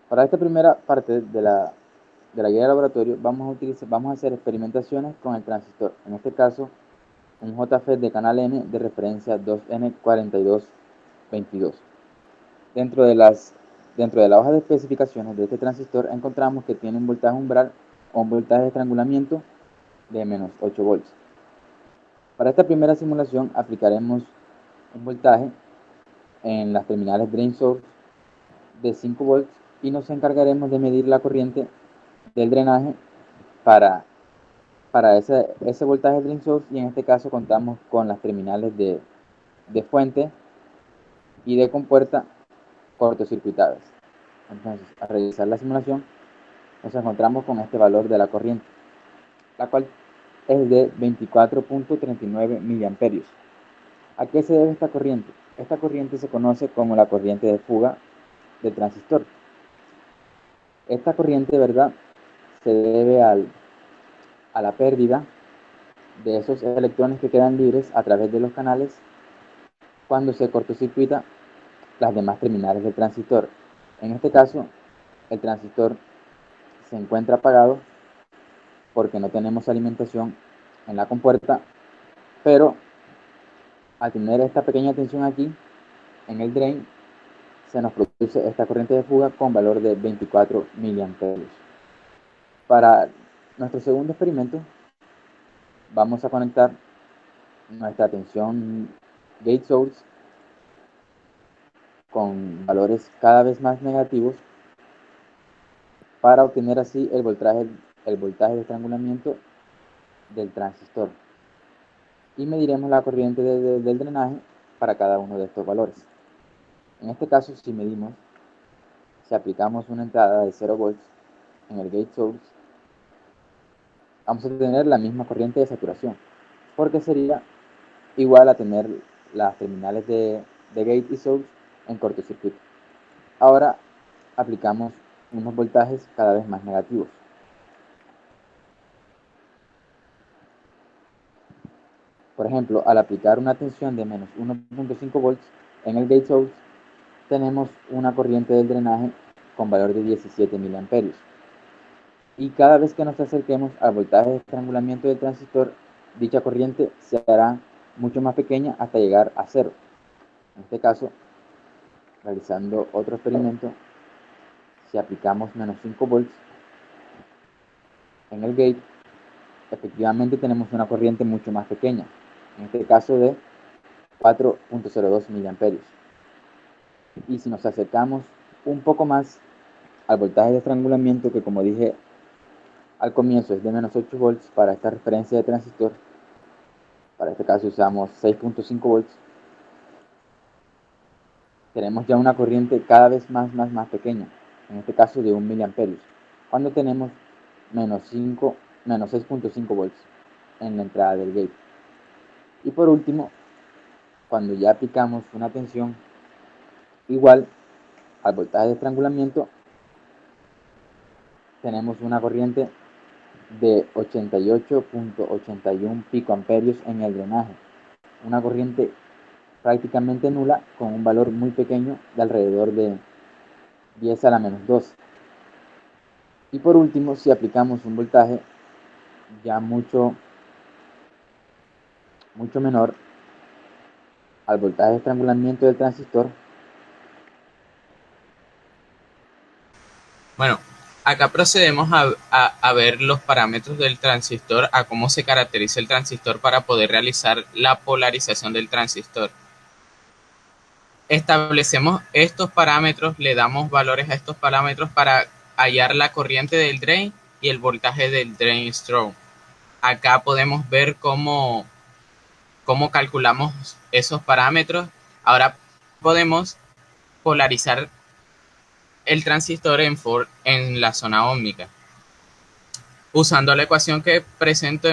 Para esta primera parte de la guía de laboratorio vamos a hacer experimentaciones con el transistor. En este caso, un JFET de canal N de referencia 2N4222. Dentro de la hoja de especificaciones de este transistor encontramos que tiene un voltaje umbral o un voltaje de estrangulamiento de menos 8 volts. Para esta primera simulación aplicaremos un voltaje en las terminales drain source de 5 volts y nos encargaremos de medir la corriente del drenaje para, para ese voltaje drain source, y en este caso contamos con las terminales de fuente y de compuerta cortocircuitadas. Entonces, al realizar la simulación, nos encontramos con este valor de la corriente, la cual es de 24.39 miliamperios. ¿A qué se debe esta corriente? Esta corriente se conoce como la corriente de fuga del transistor. Esta corriente, ¿verdad?, se debe a la pérdida de esos electrones que quedan libres a través de los canales cuando se cortocircuita las demás terminales del transistor. En este caso, el transistor se encuentra apagado porque no tenemos alimentación en la compuerta, pero al tener esta pequeña tensión aquí en el drain, se nos produce esta corriente de fuga con valor de 24 miliamperios. Para nuestro segundo experimento, vamos a conectar nuestra tensión gate source con valores cada vez más negativos para obtener así el voltaje de estrangulamiento del transistor, y mediremos la corriente del drenaje para cada uno de estos valores. En este caso, si aplicamos una entrada de 0 volts en el gate source, vamos a tener la misma corriente de saturación, porque sería igual a tener las terminales de gate y source en cortocircuito. Ahora aplicamos unos voltajes cada vez más negativos. Por ejemplo, al aplicar una tensión de menos 1.5 volts en el gate source, tenemos una corriente del drenaje con valor de 17 miliamperios. Y cada vez que nos acerquemos al voltaje de estrangulamiento del transistor, dicha corriente se hará mucho más pequeña hasta llegar a cero. En este caso, realizando otro experimento, si aplicamos menos 5 volts en el gate, efectivamente tenemos una corriente mucho más pequeña, en este caso de 4.02 miliamperios. Y si nos acercamos un poco más al voltaje de estrangulamiento, que como dije al comienzo es de menos 8 volts para esta referencia de transistor, para este caso usamos 6.5 volts, tenemos ya una corriente cada vez más pequeña, en este caso de 1 miliamperios, cuando tenemos menos 6.5 volts en la entrada del gate. Y por último, cuando ya aplicamos una tensión igual al voltaje de estrangulamiento, tenemos una corriente de 88.81 picoamperios en el drenaje, una corriente prácticamente nula con un valor muy pequeño de alrededor de 10 a la menos 2. Y por último, si aplicamos un voltaje ya mucho menor al voltaje de estrangulamiento del transistor, Bueno, acá procedemos a ver los parámetros del transistor, a cómo se caracteriza el transistor para poder realizar la polarización del transistor. Establecemos estos parámetros, le damos valores a estos parámetros para hallar la corriente del drain y el voltaje del drain stroke. Acá podemos ver cómo calculamos esos parámetros. Ahora podemos polarizar el transistor en la zona óhmica. Usando la ecuación que presento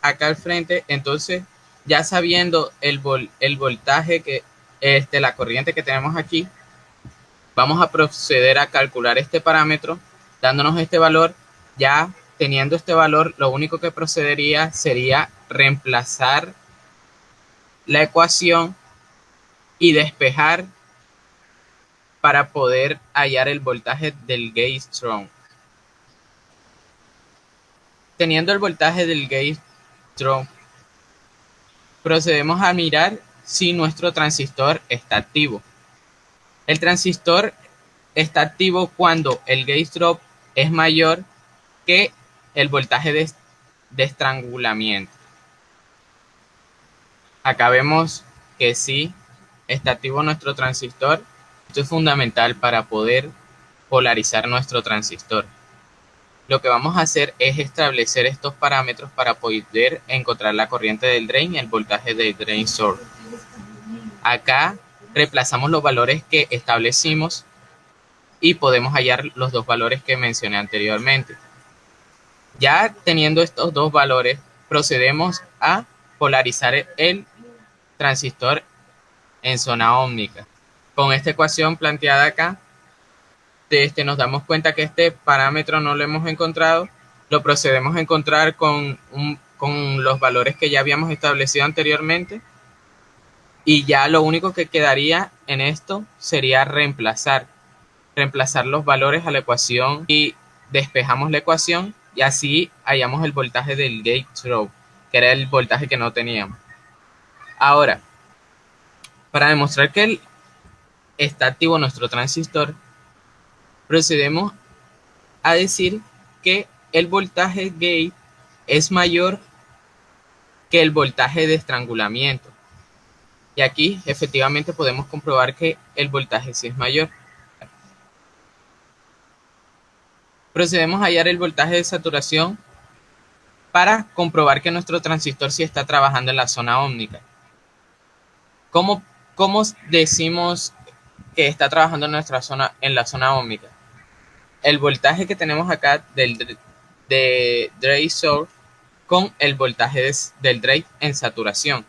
acá al frente, entonces ya sabiendo el voltaje la corriente que tenemos aquí, vamos a proceder a calcular este parámetro, dándonos este valor. Ya teniendo este valor, lo único que procedería sería reemplazar la ecuación y despejar para poder hallar el voltaje del gate strong. Teniendo el voltaje del gate strong, procedemos a mirar si nuestro transistor está activo. El transistor está activo cuando el gate drop es mayor que el voltaje de estrangulamiento. Acá vemos que sí está activo nuestro transistor. Esto es fundamental para poder polarizar nuestro transistor. Lo que vamos a hacer es establecer estos parámetros para poder encontrar la corriente del drain y el voltaje del drain source. Acá reemplazamos los valores que establecimos y podemos hallar los dos valores que mencioné anteriormente. Ya teniendo estos dos valores, procedemos a polarizar el transistor en zona ómnica. Con esta ecuación planteada acá, nos damos cuenta que este parámetro no lo hemos encontrado. Lo procedemos a encontrar con los valores que ya habíamos establecido anteriormente. Y ya lo único que quedaría en esto sería reemplazar los valores a la ecuación y despejamos la ecuación y así hallamos el voltaje del gate drop, que era el voltaje que no teníamos. Ahora, para demostrar que está activo nuestro transistor, procedemos a decir que el voltaje gate es mayor que el voltaje de estrangulamiento. Y aquí efectivamente podemos comprobar que el voltaje sí es mayor. Procedemos a hallar el voltaje de saturación para comprobar que nuestro transistor sí está trabajando en la zona ómnica. ¿Cómo decimos que está trabajando en la zona ómnica? El voltaje que tenemos acá de drain source con el voltaje del drain en saturación.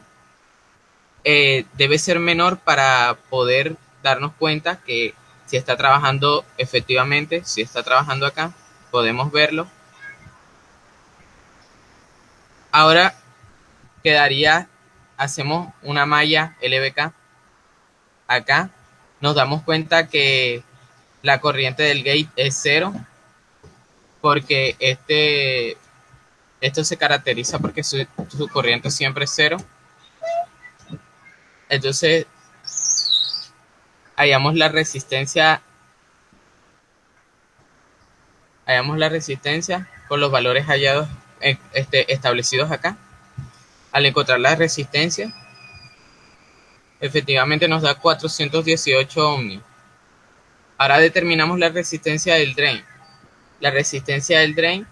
Debe ser menor para poder darnos cuenta que si está trabajando efectivamente, si está trabajando acá, podemos verlo. Ahora quedaría, hacemos una malla LVK. Acá nos damos cuenta que la corriente del gate es 0, porque esto se caracteriza porque su corriente siempre es 0. Entonces hallamos la resistencia con los valores hallados establecidos acá. Al encontrar la resistencia, efectivamente nos da 418 ohmios. Ahora determinamos la resistencia del drain. La resistencia del drain,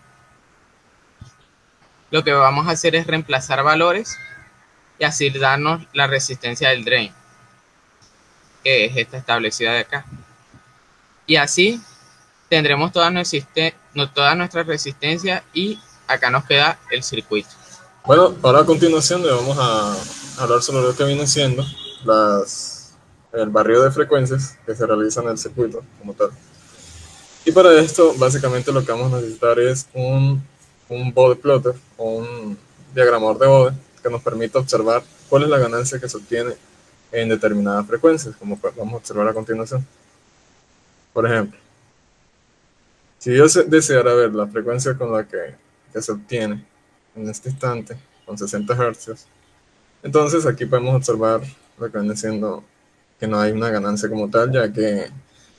lo que vamos a hacer es reemplazar valores y así darnos la resistencia del drain, que es esta establecida de acá. Y así tendremos toda nuestra resistencia y acá nos queda el circuito. Bueno, ahora a continuación le vamos a hablar sobre lo que viene siendo el barrido de frecuencias que se realiza en el circuito como tal. Y para esto, básicamente lo que vamos a necesitar es un Bode plotter o un diagramador de Bode que nos permita observar cuál es la ganancia que se obtiene en determinadas frecuencias, como vamos a observar a continuación. Por ejemplo, si yo deseara ver la frecuencia con la que se obtiene en este instante con 60 Hz, entonces aquí podemos observar lo que viene siendo que no hay una ganancia como tal, ya que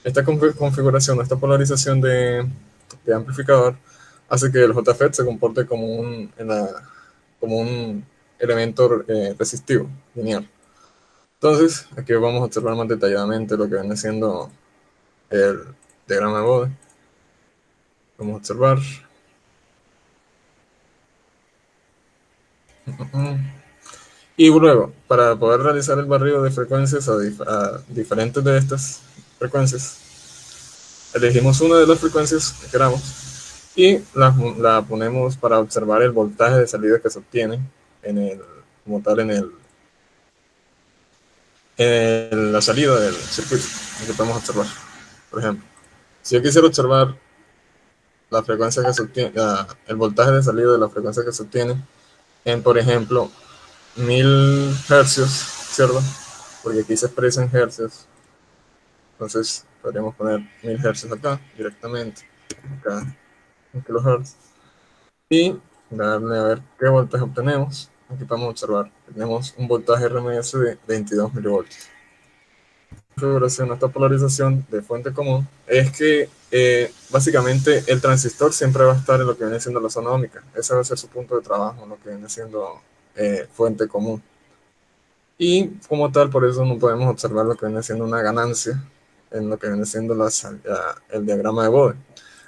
esta configuración, esta polarización de amplificador hace que el JFET se comporte como un elemento resistivo, lineal. Entonces, aquí vamos a observar más detalladamente lo que viene siendo el diagrama de Bode. Vamos a observar. Y luego, para poder realizar el barrido de frecuencias a diferentes de estas frecuencias, elegimos una de las frecuencias que queramos y la ponemos para observar el voltaje de salida que se obtiene como tal en la salida del circuito, que podemos observar. Por ejemplo, si yo quisiera observar la frecuencia que se obtiene, el voltaje de salida de la frecuencia que se obtiene en, por ejemplo, 1000 hercios, ¿cierto? Porque aquí se expresa en hercios. Entonces, Podríamos poner 1000 Hz acá directamente, acá en kilohertz, y darle a ver qué voltaje obtenemos. Aquí podemos observar que tenemos un voltaje RMS de 22 milivoltios. Configuración de esta polarización de fuente común es que básicamente el transistor siempre va a estar en lo que viene siendo la zona óhmica. Ese va a ser su punto de trabajo, lo que viene siendo fuente común. Y como tal, por eso no podemos observar lo que viene siendo una ganancia en lo que viene siendo el diagrama de Bode.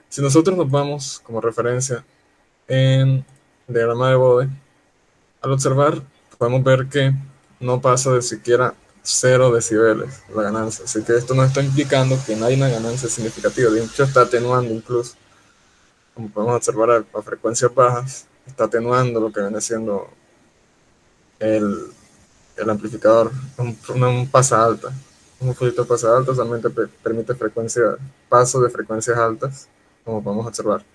Si nosotros nos vamos como referencia en el diagrama de Bode, al observar podemos ver que no pasa de siquiera 0 decibeles la ganancia. Así que esto nos está implicando que no hay una ganancia significativa. De hecho, está atenuando incluso, como podemos observar a frecuencias bajas, está atenuando lo que viene siendo el amplificador, un pasa alta. Un filtro pasa alta solamente permite paso de frecuencias altas, como podemos observar.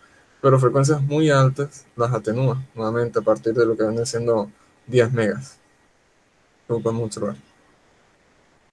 Pero frecuencias muy altas las atenúa nuevamente a partir de lo que viene siendo 10 megas, como podemos observar.